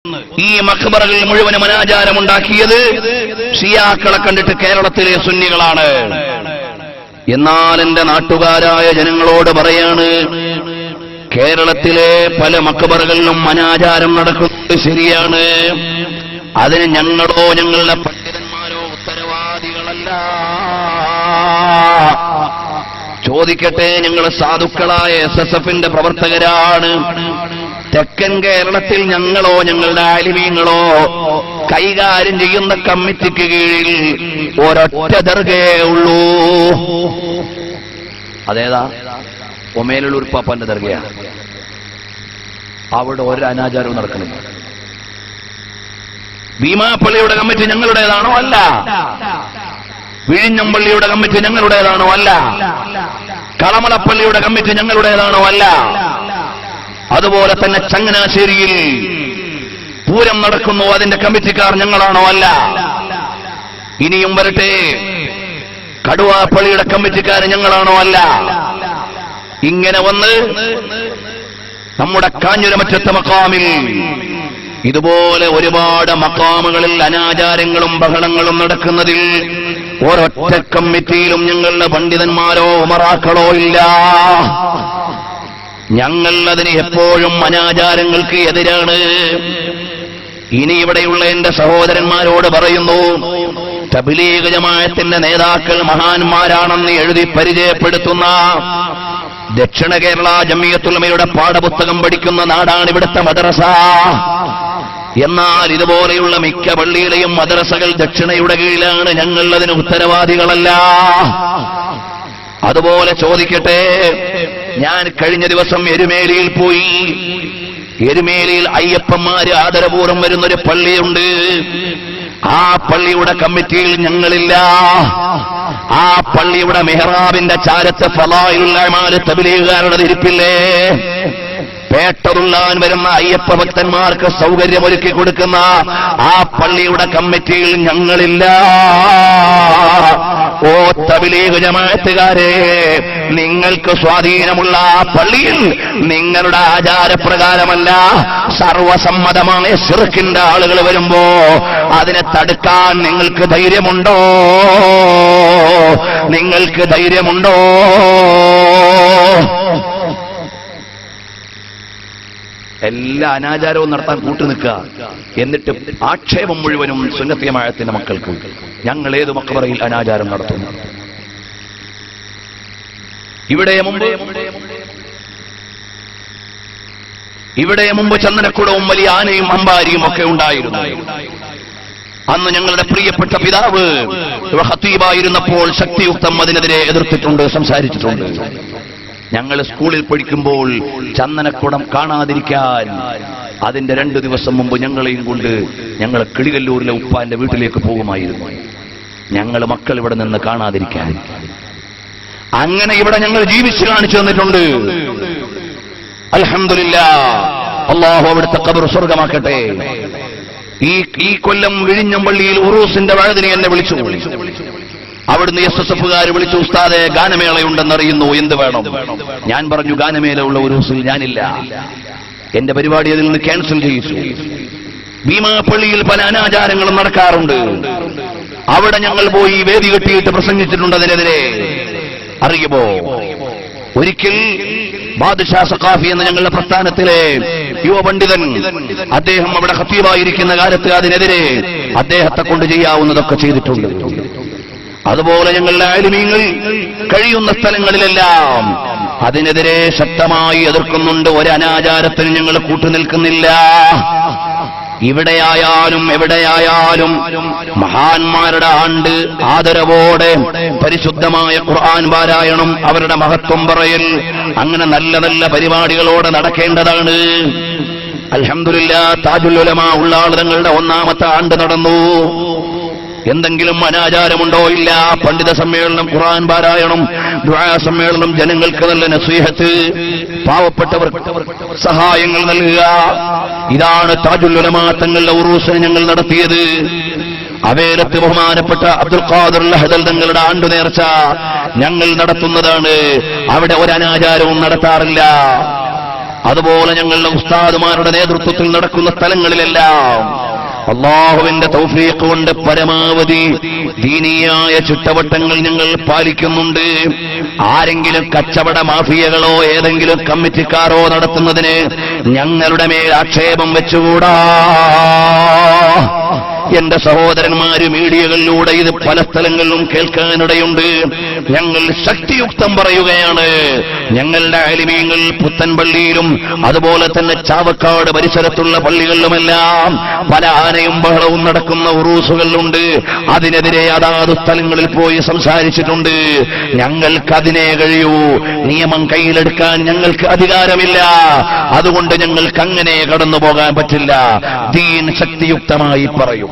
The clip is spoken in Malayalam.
ഈ മഖ്ബറകൾ മുഴുവനും അനാചാരമുണ്ടാക്കിയത് ഷിയാക്കളെ കണ്ടിട്ട് കേരളത്തിലെ സുന്നികളാണ്. എന്നാൽ എന്റെ നാട്ടുകാരായ ജനങ്ങളോട് പറയാണ്, കേരളത്തിലെ പല മഖ്ബറകളിലും അനാചാരം നടക്കുന്നത് ശരിയാണ്. അതിന് ഞങ്ങളോ ഞങ്ങളുടെ പണ്ഡിതന്മാരോ ഉത്തരവാദികളല്ല. ചോദിക്കട്ടെ, ഞങ്ങൾ സാധുക്കളായ SSFന്റെ പ്രവർത്തകരാണ്. തെക്കൻ കേരളത്തിൽ ഞങ്ങളോ ഞങ്ങളുടെ ആലിമീങ്ങളോ കൈകാര്യം ചെയ്യുന്ന കമ്മിറ്റിക്ക് കീഴിൽ ഒരൊറ്റ ദർഗേ ഉള്ളൂ. അതേതാ? ഒമേലുള്ളൂർ പാപ്പാന്റെ ദർഗയാണ്. അവിടെ ഒരു അനാചാരവും നടക്കുന്നില്ല. ഭീമാപ്പള്ളിയുടെ കമ്മിറ്റി ഞങ്ങളുടേതാണോ? അല്ല. വിഴിഞ്ഞംപള്ളിയുടെ കമ്മിറ്റി ഞങ്ങളുടേതാണോ? അല്ല. കളമളപ്പള്ളിയുടെ കമ്മിറ്റി ഞങ്ങളുടേതാണോ? അല്ല. അതുപോലെ തന്നെ ചങ്ങനാശ്ശേരിയിൽ പൂരം നടക്കുന്നു, അതിന്റെ കമ്മിറ്റിക്കാർ ഞങ്ങളാണോ? അല്ല. ഇനിയും വരട്ടെ, കടുവാപ്പള്ളിയുടെ കമ്മിറ്റിക്കാർ ഞങ്ങളാണോ? അല്ല. ഇങ്ങനെ വന്ന് നമ്മുടെ കാഞ്ഞിരമറ്റത്തെ മഖാമിൽ ഇതുപോലെ ഒരുപാട് മഖാമുകളിൽ അനാചാരങ്ങളും ബഹളങ്ങളും നടക്കുന്നതിൽ ഒരൊറ്റ കമ്മിറ്റിയിലും ഞങ്ങളുടെ പണ്ഡിതന്മാരോ ഉമറാക്കളോ ഇല്ല. ഞങ്ങൾ അതിന് എപ്പോഴും അനാചാരങ്ങൾക്ക് എതിരാണ്. ഇനി ഇവിടെയുള്ള എന്റെ സഹോദരന്മാരോട് പറയുന്നു, തബ്ലീഗ് ജമാഅത്തിന്റെ നേതാക്കൾ മഹാന്മാരാണെന്ന് എഴുതി പരിചയപ്പെടുത്തുന്ന ദക്ഷിണ കേരള ജമിയത്തുൽ ഉലമയുടെ പാഠപുസ്തകം പഠിക്കുന്ന നാടാണ് ഇവിടുത്തെ മദ്രസ. എന്നാൽ ഇതുപോലെയുള്ള മിക്ക പള്ളിയിലെയും മദ്രസകൾ ദക്ഷിണയുടെ കീഴിലാണ്. ഞങ്ങൾ അതിന് ഉത്തരവാദികളല്ല. അതുപോലെ ചോദിക്കട്ടെ, ഞാൻ കഴിഞ്ഞ ദിവസം എരുമേലിയിൽ പോയി. എരുമേലിയിൽ അയ്യപ്പന്മാര് ആദരപൂർവ്വം വരുന്നൊരു പള്ളിയുണ്ട്. ആ പള്ളിയുടെ കമ്മിറ്റിയിൽ ഞങ്ങളില്ല. ആ പള്ളിയുടെ മെഹ്റാബിന്റെ ചാരത്ത് ഫളായിലുൽ അഅ്മാൽ തബ്ലീഗുകാരുടെ ഇരിപ്പില്ലേ? പേട്ടതുള്ളാൻ വരുന്ന അയ്യപ്പ ഭക്തന്മാർക്ക് സൗകര്യമൊരുക്കി കൊടുക്കുന്ന ആ പള്ളിയുടെ കമ്മിറ്റിയിൽ ഞങ്ങളില്ല. ഓ തബ്ലീഗ് ജമാഅത്തുകാരെ, നിങ്ങൾക്ക് സ്വാധീനമുള്ള ആ പള്ളിയിൽ നിങ്ങളുടെ ആചാരപ്രകാരമല്ല, സർവസമ്മതമായ ശിർക്കിന്റെ ആളുകൾ വരുമ്പോ അതിനെ തടുക്കാൻ നിങ്ങൾക്ക് ധൈര്യമുണ്ടോ? നിങ്ങൾക്ക് ധൈര്യമുണ്ടോ? എല്ലാ അനാചാരവും നടത്താൻ കൂട്ടുനിൽക്കുക. എന്നിട്ട് ആക്ഷേപം മുഴുവനും സുന്നത്ത് ജമാഅത്തിന്റെ മക്കൾക്ക്. ഞങ്ങൾ ഏത് മഖ്ബറയിൽ അനാചാരം നടത്തുന്നു? ഇവിടെ മുമ്പ് ചന്ദനക്കുടവും വലിയ ആനയും അമ്പാരിയും ഒക്കെ ഉണ്ടായിരുന്നു. അന്ന് ഞങ്ങളുടെ പ്രിയപ്പെട്ട പിതാവ് ഖത്തീബായിരുന്നപ്പോൾ ശക്തിയുക്തം അതിനെതിരെ എതിർത്തിട്ടുണ്ട്, സംസാരിച്ചിട്ടുണ്ട്. ഞങ്ങൾ സ്കൂളിൽ പഠിക്കുമ്പോൾ ചന്ദനക്കുടം കാണാതിരിക്കാൻ അതിന്റെ 2 ദിവസം മുമ്പ് ഞങ്ങളെയും കൊണ്ട് ഞങ്ങൾ കിളികല്ലൂരിലെ ഉപ്പാന്റെ വീട്ടിലേക്ക് പോകുമായിരുന്നു. ഞങ്ങൾ മക്കൾ ഇവിടെ നിന്ന് കാണാതിരിക്കാൻ. അങ്ങനെ ഇവിടെ ഞങ്ങൾ ജീവിച്ചു കാണിച്ചു തന്നിട്ടുണ്ട്. അൽഹംദുലില്ലാഹ്, അല്ലാഹു അവിടുത്തെ ഖബർ സ്വർഗമാക്കട്ടെ. ഈ കൊല്ലം വിഴിഞ്ഞംപള്ളിയിൽ ഉറൂസിന്റെ വഅദിനെ എന്നെ വിളിച്ചു. അവിടുന്ന് SSFകാർ വിളിച്ചു, ഉസ്താദെ ഗാനമേളയുണ്ടെന്നറിയുന്നു, എന്ത് വേണം? ഞാൻ പറഞ്ഞു, ഗാനമേള ഉള്ള ഉറൂസിൽ ഞാനില്ല. എന്റെ പരിപാടി അതിൽ നിന്ന് ക്യാൻസൽ ചെയ്യിച്ചു. ഭീമാപ്പള്ളിയിൽ പല അനാചാരങ്ങളും നടക്കാറുണ്ട്. അവിടെ ഞങ്ങൾ പോയി വേദി കെട്ടിയിട്ട് പ്രസംഗിച്ചിട്ടുണ്ട് അതിനെതിരെ. അറിയുമോ, ഒരിക്കൽ ബാദ്ഷാ സഖാഫി എന്ന ഞങ്ങളുടെ പ്രസ്ഥാനത്തിലെ യുവ പണ്ഡിതൻ, അദ്ദേഹം അവിടെ ഖത്തീബായിരിക്കുന്ന കാലത്ത് അതിനെതിരെ അദ്ദേഹത്തെ കൊണ്ട് ചെയ്യാവുന്നതൊക്കെ ചെയ്തിട്ടുണ്ട്. അതുപോലെ ഞങ്ങളുടെ ആലിമീങ്ങൾ കഴിയുന്ന സ്ഥലങ്ങളിലെല്ലാം അതിനെതിരെ ശക്തമായി എതിർക്കുന്നുണ്ട്. ഒരു അനാചാരത്തിന് ഞങ്ങൾ കൂട്ടുനിൽക്കുന്നില്ല. ഇവിടെയായാലും എവിടെയായാലും മഹാന്മാരുടെ ആണ്ട് ആദരവോടെ പരിശുദ്ധമായ ഖുർആൻ പാരായണം, അവരുടെ മഹത്വം പറയൽ, അങ്ങനെ നല്ല നല്ല പരിപാടികളോടെ നടക്കേണ്ടതാണ്. അൽഹംദുലില്ലാഹ്, താജുൽ ഉലമാ ഉള്ളാൾ തങ്ങളുടെ 1ാമത്തെ ആണ്ട് നടന്നു. എന്തെങ്കിലും അനാചാരമുണ്ടോ? ഇല്ല. പണ്ഡിത സമ്മേളനം, ഖുർആൻ പാരായണം, ദുആ സമ്മേളനം, ജനങ്ങൾക്ക് നല്ല നസീഹത്ത്, പാവപ്പെട്ടവർക്ക് സഹായങ്ങൾ നൽകുക, ഇതാണ് താജുൽ ഉലമാ തങ്ങളുടെ ഉറൂസിന് ഞങ്ങൾ നടത്തിയത്. അവേലത്ത് ബഹുമാനപ്പെട്ട അബ്ദുൽ ഖാദിർ ലഹദൽ തങ്ങളുടെ ആണ്ടു നേർച്ച ഞങ്ങൾ നടത്തുന്നതാണ്. അവിടെ ഒരു അനാചാരവും നടത്താറില്ല. അതുപോലെ ഞങ്ങളുടെ ഉസ്താദുമാരുടെ നേതൃത്വത്തിൽ നടക്കുന്ന സ്ഥലങ്ങളിലെല്ലാം അല്ലാഹുവിന്റെ തൗഫീഖ് കൊണ്ട് പരമാവധി ദീനീയായ ചുട്ടവട്ടങ്ങൾ ഞങ്ങൾ പാലിക്കുന്നുണ്ട്. ആരെങ്കിലും കച്ചവട മാഫിയകളോ ഏതെങ്കിലും കമ്മിറ്റിക്കാരോ നടത്തുന്നതിന് ഞങ്ങളുടെ മേൽ ആക്ഷേപം വെച്ചുകൂടാ. എന്റെ സഹോദരന്മാര് മീഡിയകളിലൂടെ ഇത് പല സ്ഥലങ്ങളിലും കേൾക്കാനിടയുണ്ട്. ഞങ്ങൾ ശക്തിയുക്തം പറയുകയാണ്, ഞങ്ങളുടെ ആലിമീങ്ങൾ പുത്തൻപള്ളിയിലും അതുപോലെ തന്നെ ചാവക്കാട് പരിസരത്തുള്ള പള്ളികളിലുമെല്ലാം പല ആനയും ബഹളവും നടക്കുന്ന ഉറൂസുകളുണ്ട്. അതിനെതിരെ അതാത് സ്ഥലങ്ങളിൽ പോയി സംസാരിച്ചിട്ടുണ്ട്. ഞങ്ങൾക്കതിനെ കഴിയൂ. നിയമം കയ്യിലെടുക്കാൻ ഞങ്ങൾക്ക് അധികാരമില്ല. അതുകൊണ്ട് ഞങ്ങൾക്ക് അങ്ങനെ കടന്നു പോകാൻ പറ്റില്ല. ദീൻ ശക്തിയുക്തമായി പറയും.